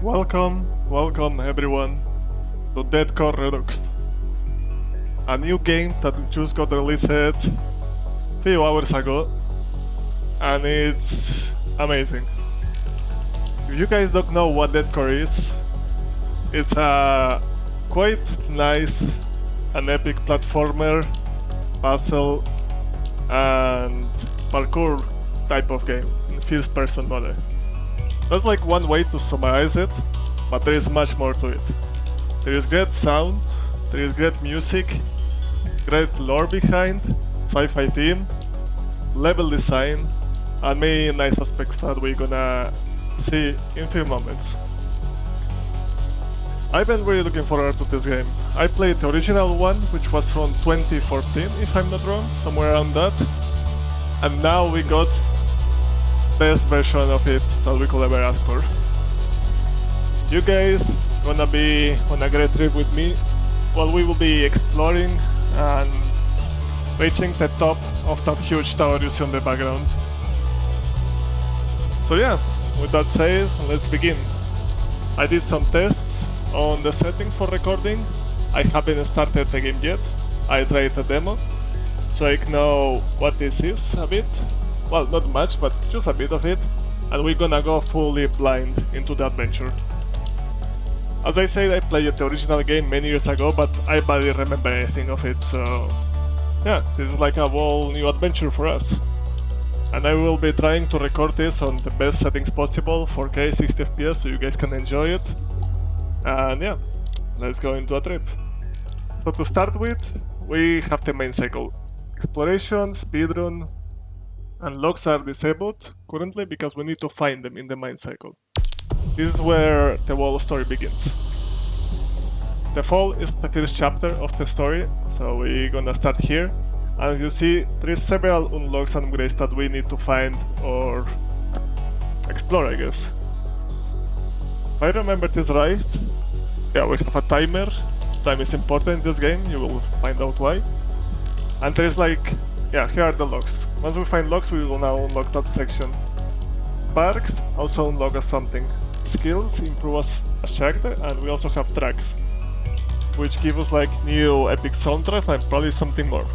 Welcome everyone to DeadCore Redux, a new game that just got released a few hours ago, and it's amazing. If you guys don't know what DeadCore is, it's a quite nice and epic platformer, puzzle, and parkour type of game in first-person mode. That's like one way to summarize it, but there is much more to it. There is great sound, there is great music, great lore behind, sci-fi theme, level design, and many nice aspects that we're gonna see in a few moments. I've been really looking forward to this game. I played the original one, which was from 2014, if I'm not wrong, somewhere around that. And now we got best version of it that we could ever ask for. You guys gonna be on a great trip with me while we will be exploring and reaching the top of that huge tower you see on the background. So yeah, with that said, let's begin. I did some tests on the settings for recording. I haven't started the game yet. I tried the demo, so I know what this is a bit. Well, not much, but just a bit of it, and we're gonna go fully blind into the adventure. As I said, I played the original game many years ago, but I barely remember anything of it, so yeah, this is like a whole new adventure for us. And I will be trying to record this on the best settings possible, 4K 60 FPS, so you guys can enjoy it. And yeah, let's go into a trip. So to start with, we have the main cycle. Exploration, speedrun, and logs are disabled currently because we need to find them in the main cycle. This is where the whole story begins. The fall is the first chapter of the story, so we're gonna start here. And as you see, there is several unlocks and upgrades that we need to find or explore, I guess. If I remember this right, yeah, we have a timer. Time is important in this game, you will find out why. And there is like, yeah, here are the logs. Once we find logs, we will now unlock that section. Sparks also unlock us something. Skills improve us as character, and we also have tracks, which give us like new epic soundtracks and probably something more.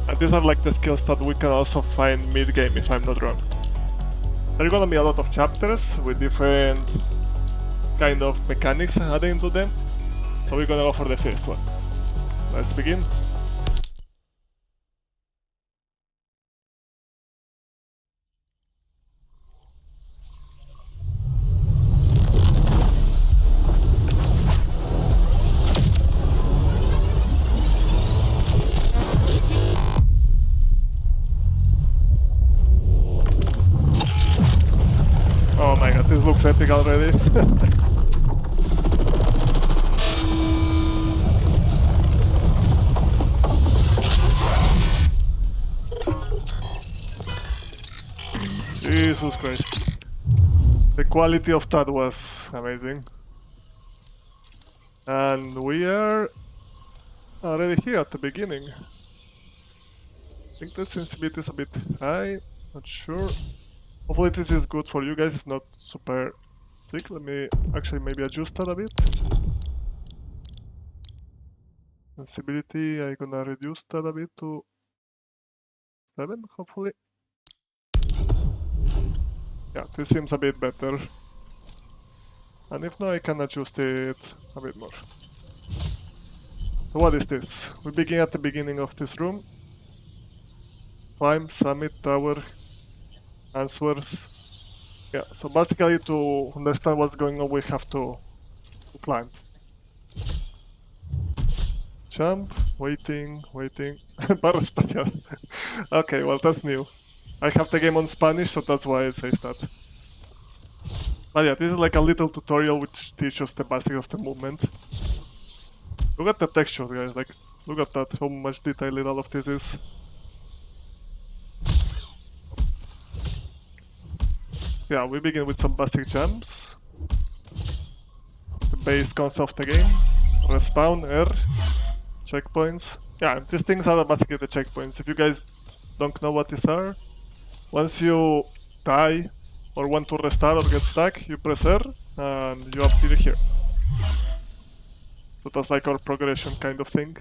And these are like the skills that we can also find mid-game, if I'm not wrong. There are gonna be a lot of chapters with different kind of mechanics added into them, so we're gonna go for the first one. Let's begin. Oh my god, this looks epic already. Jesus Christ. The quality of that was amazing. And we are already here at the beginning. I think the sensitivity is a bit high, not sure. Hopefully this is good for you guys, it's not super thick. Let me actually maybe adjust that a bit. Sensibility, I'm gonna reduce that a bit to 7, hopefully. Yeah, this seems a bit better. And if not, I can adjust it a bit more. So what is this? We begin at the beginning of this room. Climb, summit, tower, answers. Yeah, so basically to understand what's going on, we have to climb. Jump, waiting. Barra espacial. Okay, well that's new. I have the game on Spanish, so that's why it says that. But yeah, this is like a little tutorial which teaches the basics of the movement. Look at the textures, guys, like, look at that, how much detail all of this is. Yeah, we begin with some basic jumps. The base concept of the game. Respawn, R, checkpoints. Yeah, these things are basically the checkpoints. If you guys don't know what these are, once you die or want to restart or get stuck, you press R, and you appear here. So that's like our progression kind of thing.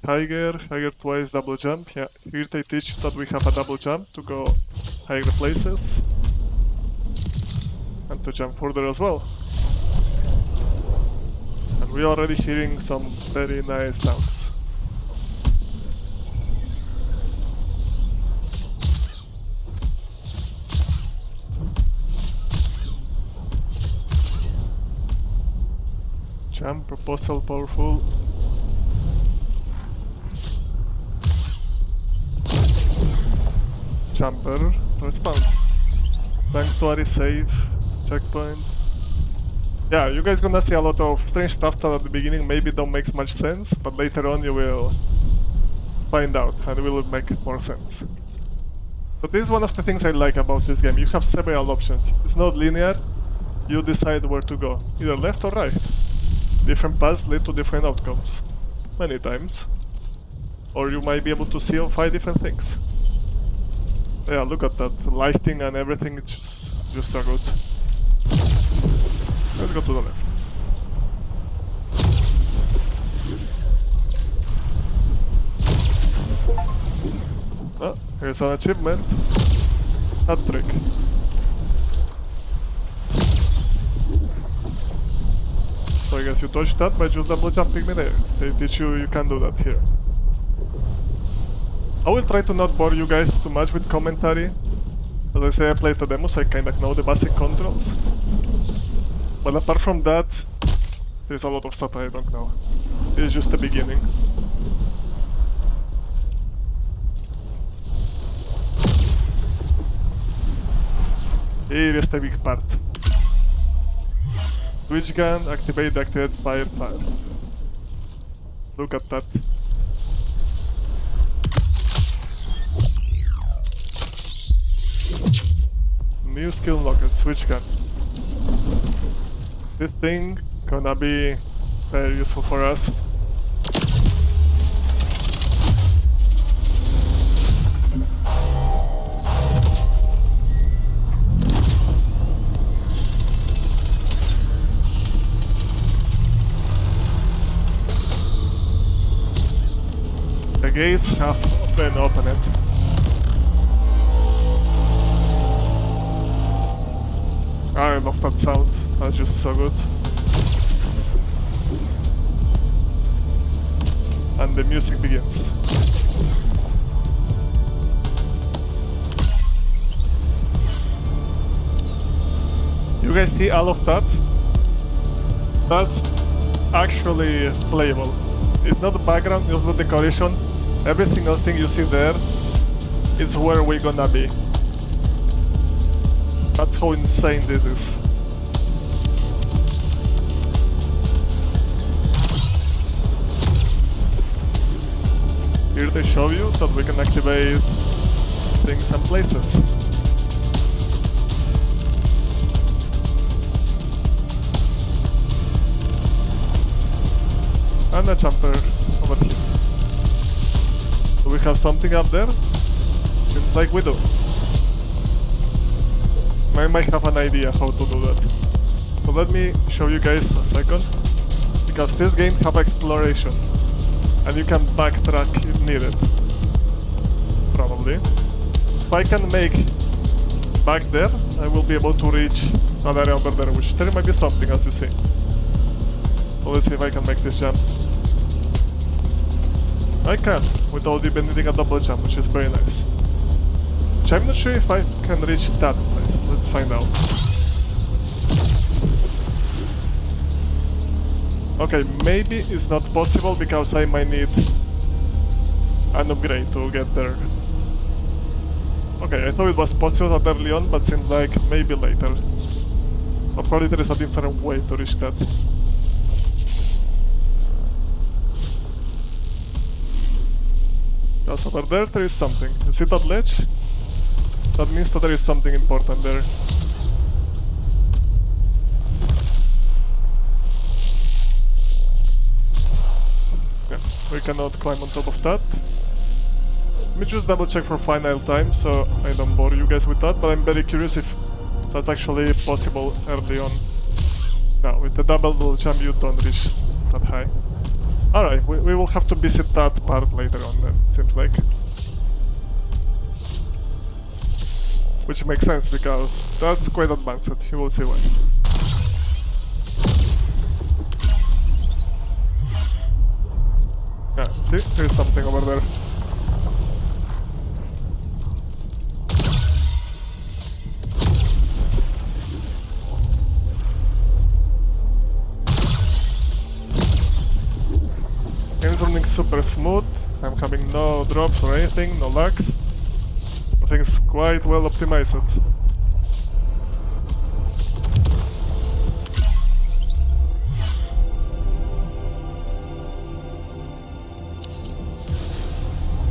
Higher twice, double jump. Yeah, here they teach you that we have a double jump to go higher places. And to jump further as well. And we're already hearing some very nice sounds. Jump, proposal, powerful. Jumper, respawn. Sanctuary, save, checkpoint. Yeah, you guys gonna see a lot of strange stuff that at the beginning maybe don't make much sense, but later on you will find out and it will make more sense. But this is one of the things I like about this game. You have several options. It's not linear. You decide where to go, either left or right. Different paths lead to different outcomes, many times. Or you might be able to see or find different things. Yeah, look at that. The lighting and everything, it's just so good. Let's go to the left. Oh, here's an achievement. Hat trick. So I guess you dodge that by just double jumping in there. They teach you can do that here. I will try to not bore you guys too much with commentary. As I say, I played the demo, so I kinda know the basic controls. But apart from that, there's a lot of stuff I don't know. It's just the beginning. Here is the big part. Switch gun, activate, fire. Look at that. New skill unlocked, switch gun. This thing gonna be very useful for us. The gates have been opened. I love that sound, that's just so good. And the music begins. You guys see all of that? That's actually playable. It's not the background, it's not the decoration. Every single thing you see there is where we're gonna be. That's how insane this is. Here they show you that we can activate things and places. And a jumper over here. Do we have something up there? Seems like we do. I might have an idea how to do that. So let me show you guys a second. Because this game has exploration. And you can backtrack if needed. Probably. If I can make back there, I will be able to reach an area over there, which there might be something as you see. So let's see if I can make this jump. I can, without even needing a double jump, which is very nice. Which I'm not sure if I can reach that place. Let's find out. Okay, maybe it's not possible because I might need an upgrade to get there. Okay, I thought it was possible that early on, but seems like maybe later. But probably there is a different way to reach that. Because over there is something. You see that ledge? That means that there is something important there. Yeah, we cannot climb on top of that. Let me just double check for final time so I don't bore you guys with that, but I'm very curious if That's actually possible early on. No, with the double jump you don't reach that high. Alright, we will have to visit that part later on then, seems like. Which makes sense because that's quite advanced, you will see why. Yeah, see? There's something over there. Game's running super smooth, I'm having no drops or anything, no lags. Everything's quite well optimized.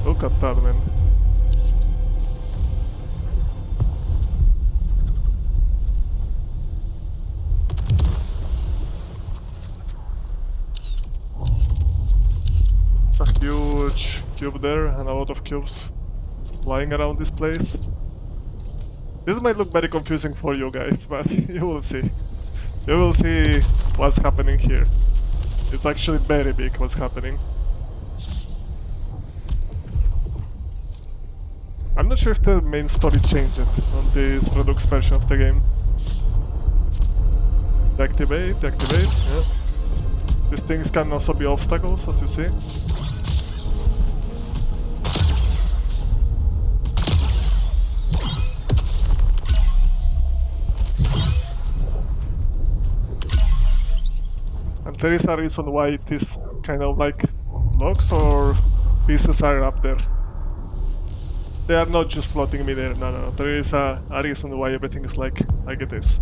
Look at that, man. It's a huge cube there and a lot of cubes flying around this place. This might look very confusing for you guys, but you will see. You will see what's happening here. It's actually very big what's happening. I'm not sure if the main story changed on this Redux version of the game. Deactivate, yeah. These things can also be obstacles, as you see. And there is a reason why it is kind of like blocks or pieces are up there. They are not just floating me there, no. There is a reason why everything is like it is.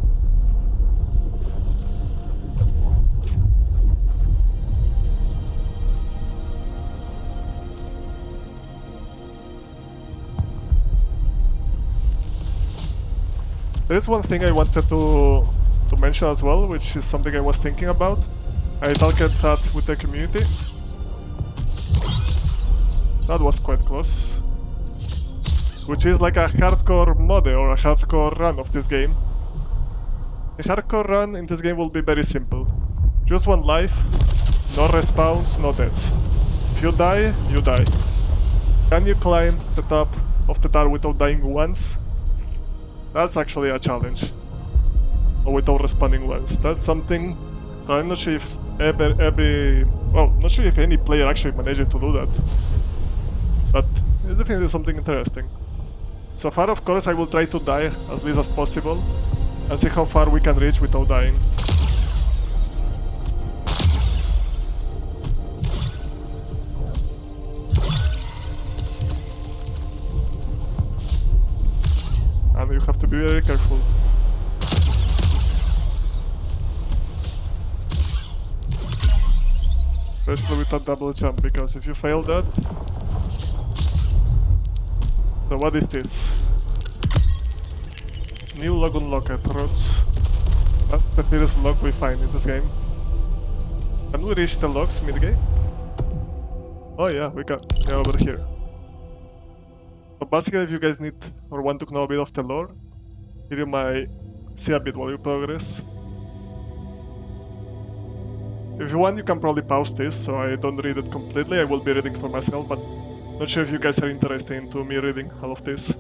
There is one thing I wanted to mention as well, which is something I was thinking about. I talked that with the community. That was quite close. Which is like a hardcore mode or a hardcore run of this game. A hardcore run in this game will be very simple. Just one life, no respawns, no deaths. If you die, you die. Can you climb the top of the tower without dying once? That's actually a challenge. Or without respawning once. That's something that I'm not sure if not sure if any player actually managed to do that. But it's definitely something interesting. So far, of course, I will try to die as least as possible and see how far we can reach without dying. And you have to be very careful. Especially with that double jump, because if you fail that... So what is this? New log unlocked, roads. That's the first log we find in this game. Can we reach the logs mid-game? Oh yeah, we can. Yeah, over here. So basically, if you guys need or want to know a bit of the lore, here you might see a bit while you progress. If you want, you can probably pause this, so I don't read it completely. I will be reading for myself, but not sure if you guys are interested into me reading all of this.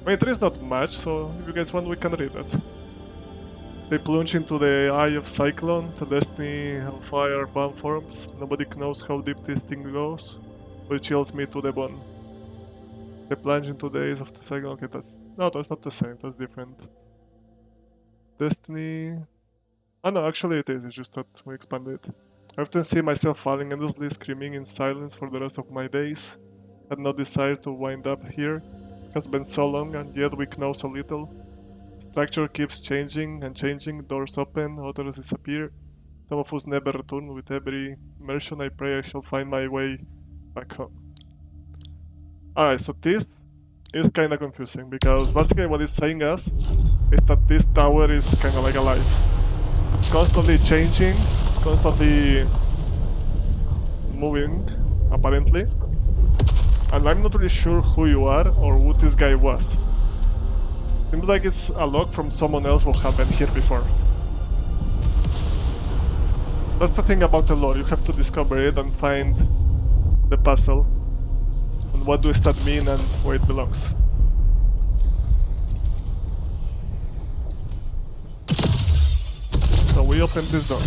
I mean, there is not much, so if you guys want, we can read it. They plunge into the eye of Cyclone, the destiny hellfire bomb forms. Nobody knows how deep this thing goes, but it chills me to the bone. They plunge into the eyes of the Cyclone. Okay, that's not the same, that's different. Destiny... Oh no, actually it is, it's just that we expanded it. I often see myself falling endlessly, screaming in silence for the rest of my days. Had no desire to wind up here. It has been so long and yet we know so little. Structure keeps changing and changing, doors open, others disappear. Some of us never return. With every immersion I pray I shall find my way back home. Alright, so this is kinda confusing because basically what it's saying us is that this tower is kinda like alive. It's constantly changing, it's constantly moving, apparently. And I'm not really sure who you are or who this guy was. Seems like it's a log from someone else who have been here before. That's the thing about the lore, you have to discover it and find the puzzle. And what does that mean and where it belongs. So we open this door.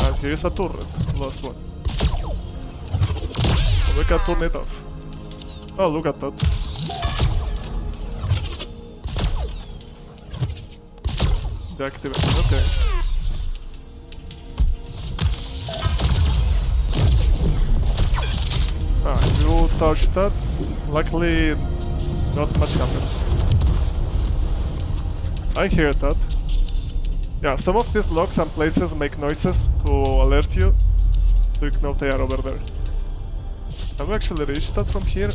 And here is a turret, last one. We can turn it off. Oh, look at that. Deactivate, okay. If you touch that, luckily not much happens. I hear that. Yeah, some of these logs and places make noises to alert you, so you know they are over there. Have we actually reached that from here?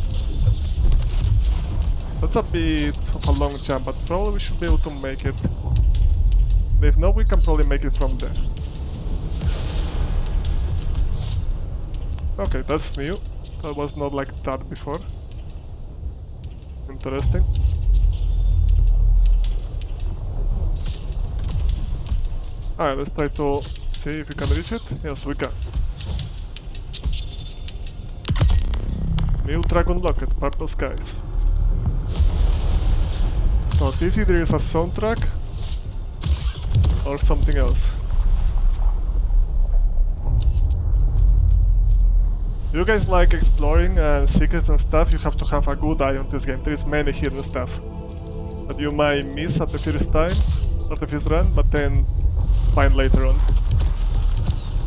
That's a bit of a long jump, but probably we should be able to make it. If not, we can probably make it from there. Okay, that's new. That was not like that before. Interesting. Alright, let's try to see if we can reach it. Yes, we can. New track unlocked, Purple Skies. So this either is a soundtrack or something else. If you guys like exploring and secrets and stuff, you have to have a good eye on this game. There is many hidden stuff that you might miss at the first time or the first run, but then find later on.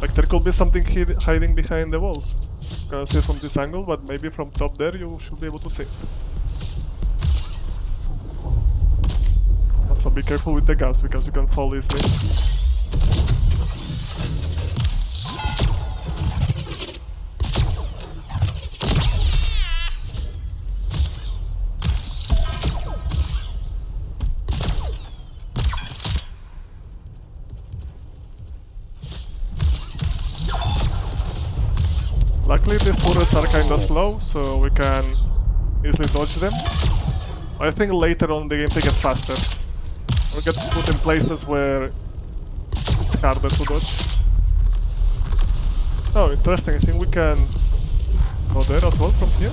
Like there could be something hiding behind the wall. You can't see it from this angle, but maybe from top there you should be able to see it. Also be careful with the gas because you can fall easily. Luckily these turrets are kinda slow, so we can easily dodge them. I think later on in the game they get faster. Or get put in places where it's harder to dodge. Oh, interesting, I think we can go there as well from here.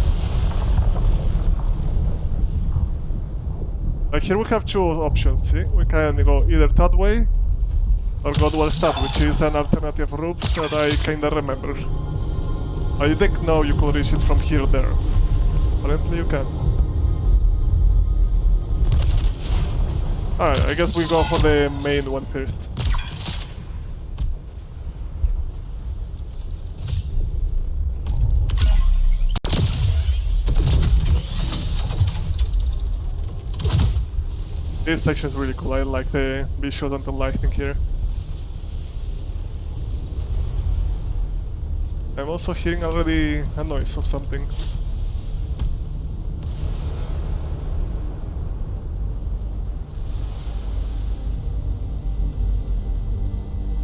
Like here we have two options, see? We can go either that way or go towards that, which is an alternative route that I kinda remember. I didn't know you could reach it from here there. Apparently you can. Alright, I guess we go for the main one first. This section is really cool, I like the visuals and the lighting here. I'm also hearing already a noise of something.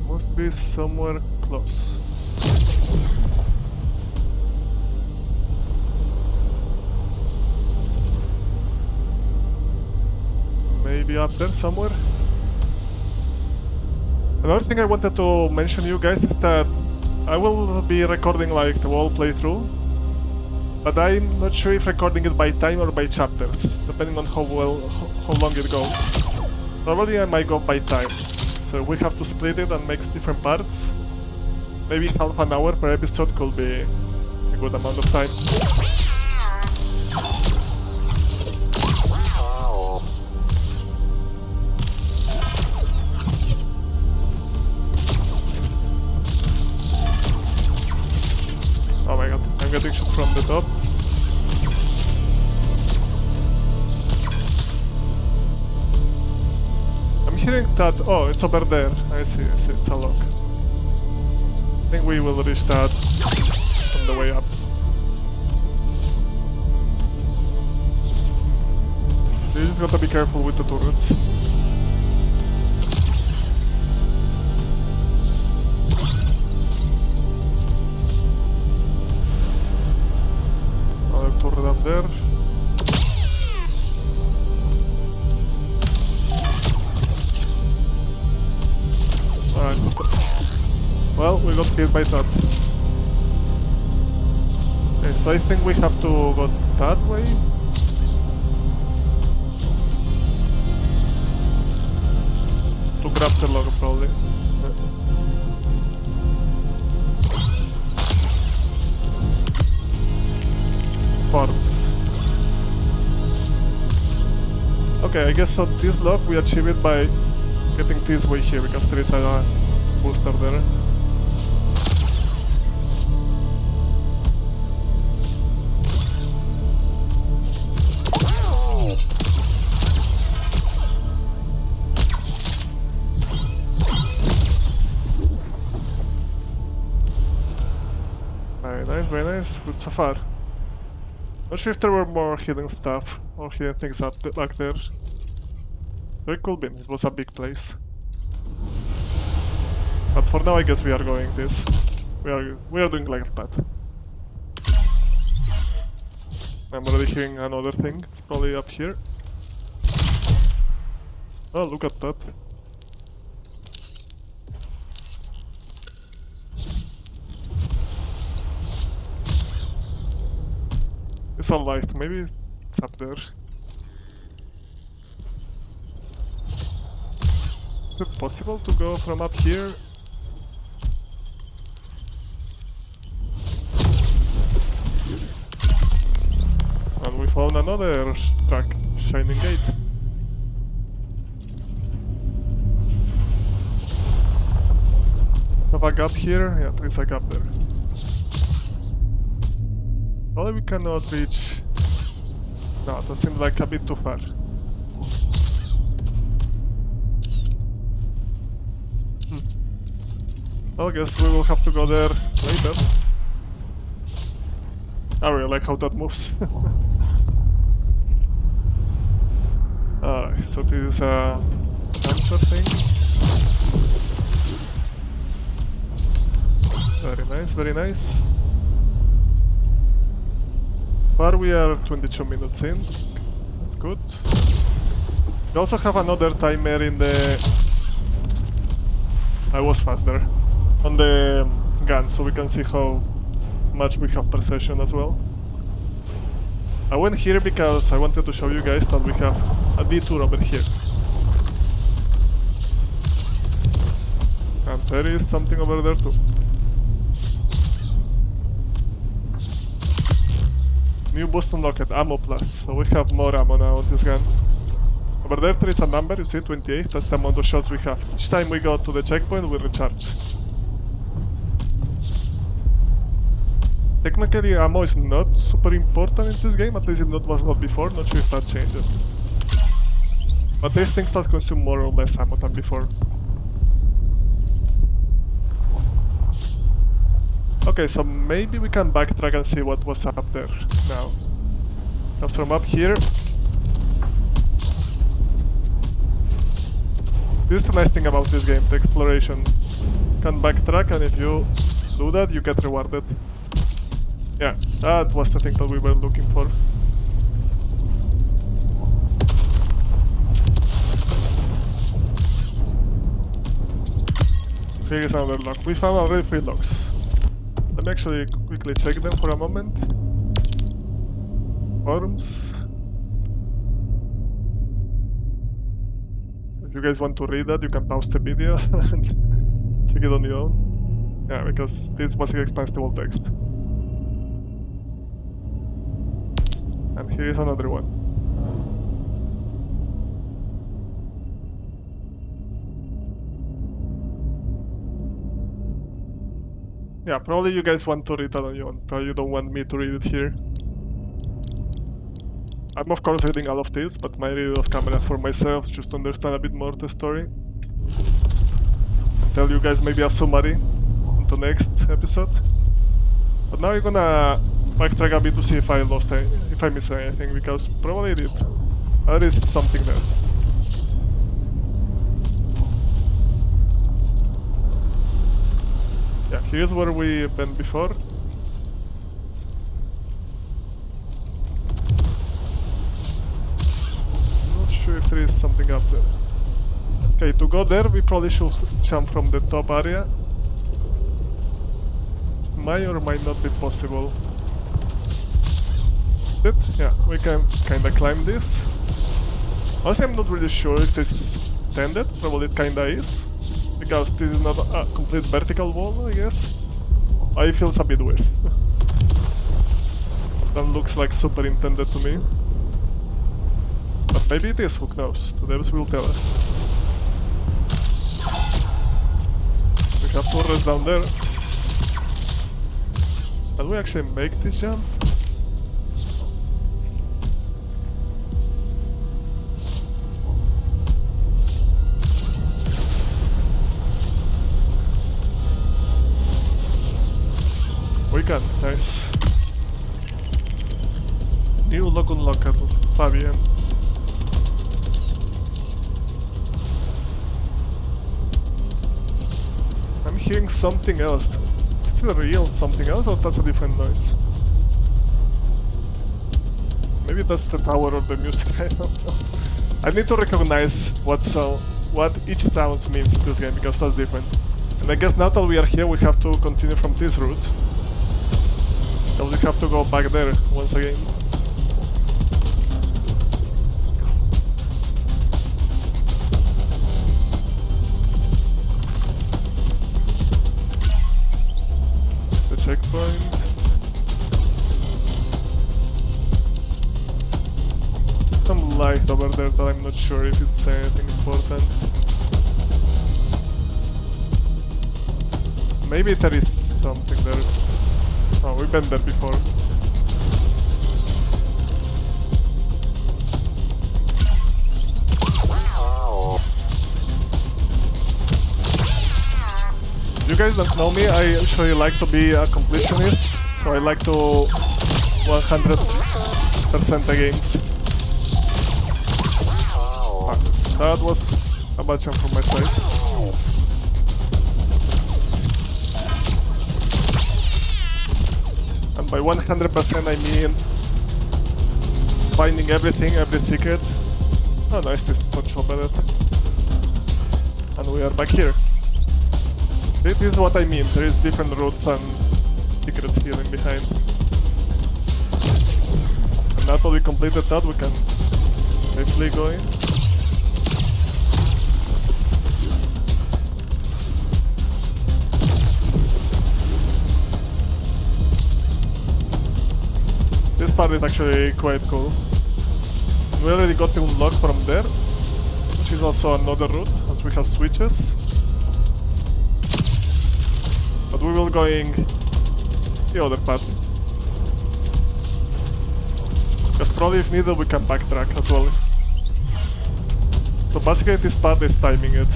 Must be somewhere close. Maybe up there somewhere? Another thing I wanted to mention you guys is that I will be recording like the whole playthrough, but I'm not sure if recording it by time or by chapters, depending on how long it goes. Probably I might go by time, so we have to split it and make different parts. Maybe half an hour per episode could be a good amount of time. Oh my god, I'm getting shot from the top. I'm hearing that. Oh, it's over there. I see, it's a lock. I think we will reach that on the way up. You just gotta be careful with the turrets. Well, we got hit by that. Okay, so I think we have to go that way. To grab the log, probably. Farms. Okay, I guess on this log we achieve it by getting this way here, because there is a booster there. Very nice, good so far. Not sure if there were more hidden stuff or hidden things back there. Very cool bin, it was a big place. But for now I guess we are going this. We are doing like that. I'm already hearing another thing, it's probably up here. Oh, look at that. It's a light, maybe it's up there. Is it possible to go from up here? And we found another track, Shining Gate. Have a gap here? Yeah, there is a gap there. Probably we cannot reach... No, that seems like a bit too far. Well, I guess we will have to go there later. I really like how that moves. Alright, so this is a jumper thing. Very nice, very nice. But we are 22 minutes in. That's good. We also have another timer in the... I was fast there. On the gun, so we can see how much we have per session as well. I went here because I wanted to show you guys that we have a detour over here. And there is something over there too. New boost unlocked, ammo plus, so we have more ammo now on this gun. Over there is a number, you see, 28, that's the amount of shots we have. Each time we go to the checkpoint, we recharge. Technically, ammo is not super important in this game, at least it was not before, not sure if that changed. But these things that consume more or less ammo than before. Okay, so maybe we can backtrack and see what was up there now. Because from up here... This is the nice thing about this game, the exploration. You can backtrack, and if you do that, you get rewarded. Yeah, that was the thing that we were looking for. Here is another lock. We found already 3 locks. Let me actually quickly check them for a moment. Forums. If you guys want to read that, you can pause the video and check it on your own. Yeah, because this basically expands the whole text. And here is another one. Yeah, probably you guys want to read that on your own. Probably you don't want me to read it here. I'm of course reading all of this, but my read off camera for myself, just to understand a bit more the story. Tell you guys maybe a summary into next episode. But now I'm gonna backtrack a bit to see if I missed anything, because probably I did. There is something there. Yeah, here's where we've been before. Not sure if there is something up there. Okay, to go there, we probably should jump from the top area. Might or might not be possible. Yeah, we can kinda climb this. Honestly, I'm not really sure if this is intended. Probably it kinda is. Because this is not a complete vertical wall, I guess. It feels a bit weird. That looks like super intended to me. But maybe it is, who knows? The devs will tell us. We have turrets down there. Can we actually make this jump? We can, nice. New log unlocked, Fabian. I'm hearing something else. Still real something else, or that's a different noise? Maybe that's the tower or the music, I don't know. I need to recognize what each sound means in this game, because that's different. And I guess now that we are here, we have to continue from this route. So we have to go back there once again. It's the checkpoint. Some light over there that I'm not sure if it's anything important. Maybe there is something there. Oh, we've been there before. You guys don't know me, I actually like to be a completionist, so I like to 100% the games. That was a bad jump from my side. And by 100% I mean finding everything, every secret. Oh nice, this is much better. And we are back here. This is what I mean, there is different routes and secrets hidden behind. And now that we completed that, we can safely go in. This part is actually quite cool. We already got the unlock from there, which is also another route, as we have switches. But we will going the other path. Because probably if needed we can backtrack as well. So basically this part is timing it.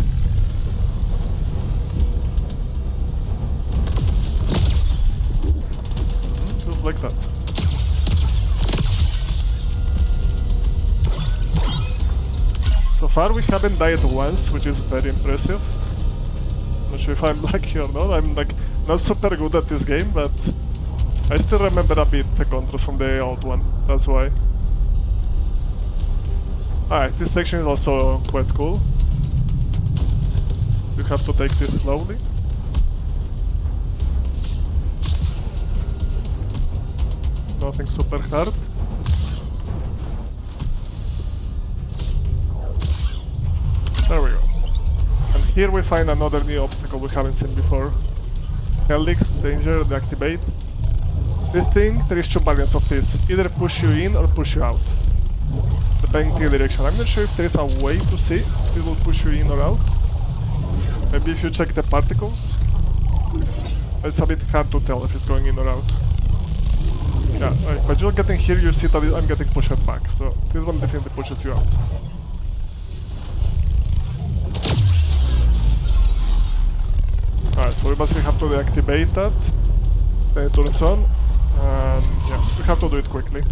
Just like that. So far we haven't died once, which is very impressive. Not sure if I'm lucky or not, I'm like not super good at this game, but I still remember a bit the controls from the old one, that's why. Alright, this section is also quite cool. You have to take this slowly. Nothing super hard. There we go. And here we find another new obstacle we haven't seen before. Helix, danger, deactivate. This thing, there is two variants of this. Either push you in or push you out. Depending on the direction. I'm not sure if there is a way to see if it will push you in or out. Maybe if you check the particles. It's a bit hard to tell if it's going in or out. Yeah, right. But you're getting here, you see that I'm getting pushed back. So this one definitely pushes you out. Alright, so we basically have to deactivate that, then it turns on, and yeah, we have to do it quickly.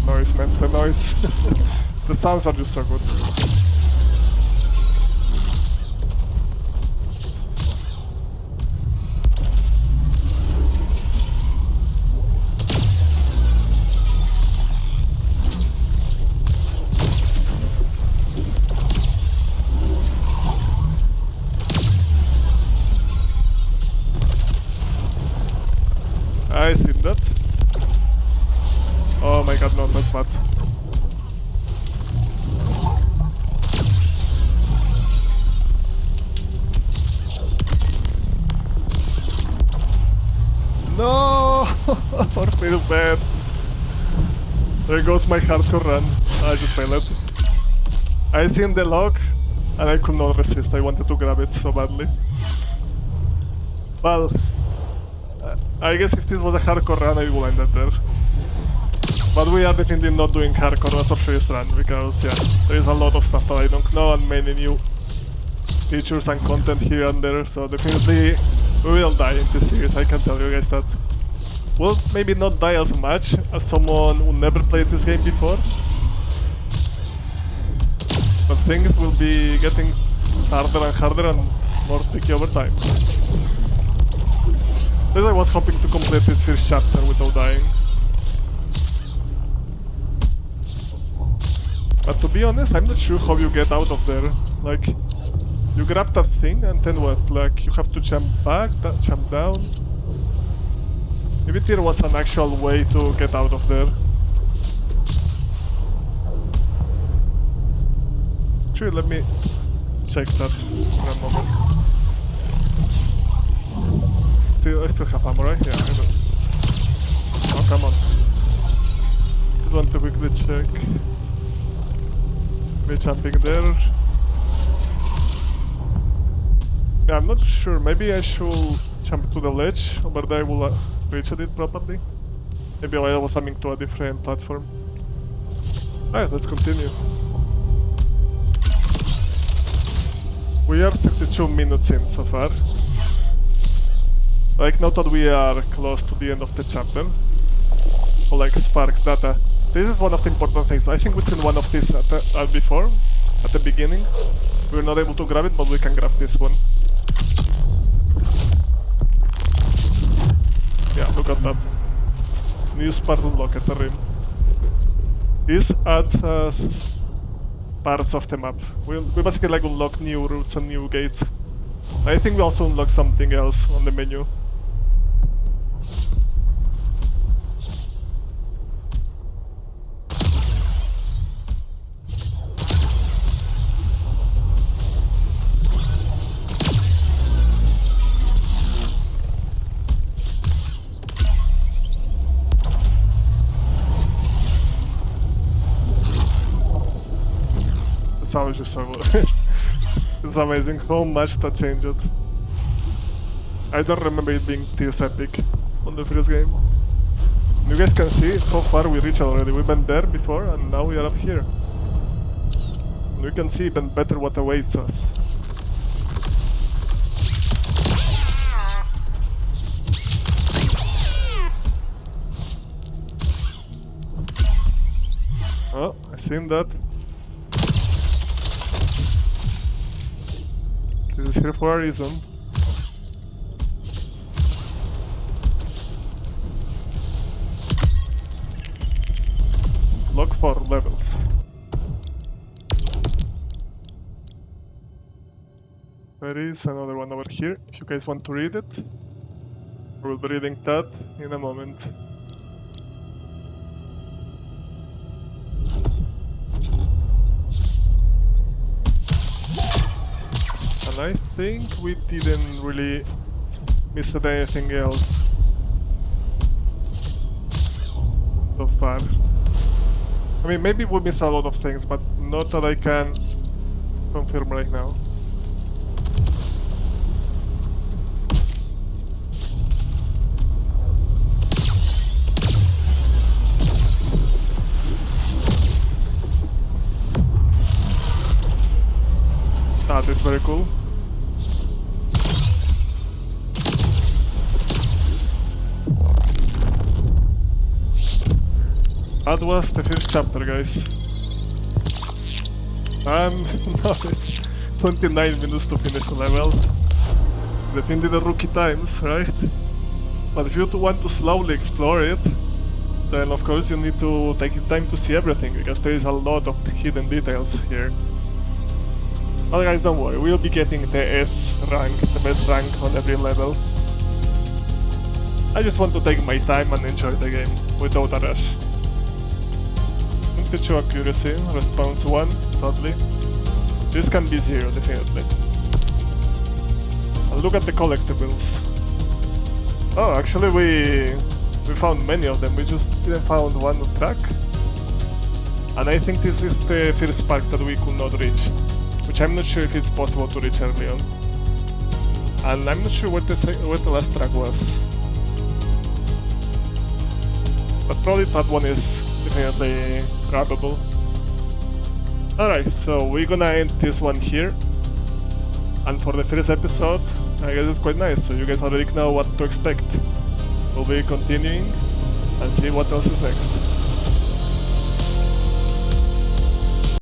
Noise, man, the noise. The sounds are just so good. No! Our first bad. There goes my hardcore run. I just failed. I seen the lock and I could not resist. I wanted to grab it so badly. Well, I guess if this was a hardcore run, I would end it there. But we are definitely not doing hardcore as our first run because, yeah, there is a lot of stuff that I don't know and many new features and content here and there, so definitely we will die in this series, I can tell you guys that. We'll maybe not die as much as someone who never played this game before, but things will be getting harder and harder and more tricky over time. At least I was hoping to complete this first chapter without dying. But to be honest, I'm not sure how you get out of there. Like, you grab that thing and then what? Like, you have to jump back, jump down? Maybe there was an actual way to get out of there. Actually, let me check that in a moment. I still have ammo, right? Yeah, I do. Oh, come on. Just want to quickly check. Maybe jumping there. Yeah, I'm not sure. Maybe I should jump to the ledge over there. I will reach it properly. Maybe I was aiming to a different platform. Alright, let's continue. We are 52 minutes in so far. Like, now that we are close to the end of the chapter. Or like sparks data. This is one of the important things. I think we've seen one of these before, at the beginning. We were not able to grab it, but we can grab this one. Yeah, look at that. New spark unlock at the rim. This adds us parts of the map. We basically like unlock new routes and new gates. I think we also unlock something else on the menu. That was just so good. It's amazing how much that changed. I don't remember it being this epic on the first game. You guys can see how far we reached already. We've been there before and now we are up here. And we can see even better what awaits us. Oh, I seen that. This is here for a reason. Lock for levels. There is another one over here, if you guys want to read it. We'll be reading that in a moment. And I think we didn't really miss anything else so far. I mean, maybe we missed a lot of things, but not that I can confirm right now. That is very cool. That was the first chapter, guys. No, it's 29 minutes to finish the level. Definitely the rookie times, right? But if you want to slowly explore it, then of course you need to take your time to see everything, because there is a lot of hidden details here. But guys, don't worry, we'll be getting the S rank, the best rank on every level. I just want to take my time and enjoy the game, without a rush. 22 accuracy, response 1, sadly. This can be 0, definitely. And look at the collectibles. Oh, actually we found many of them, we just didn't find one track. And I think this is the first park that we could not reach, which I'm not sure if it's possible to reach early on. And I'm not sure what the last track was. But probably that one is definitely grabbable. Alright, so we're gonna end this one here. And for the first episode, I guess it's quite nice, so you guys already know what to expect. We'll be continuing and see what else is next.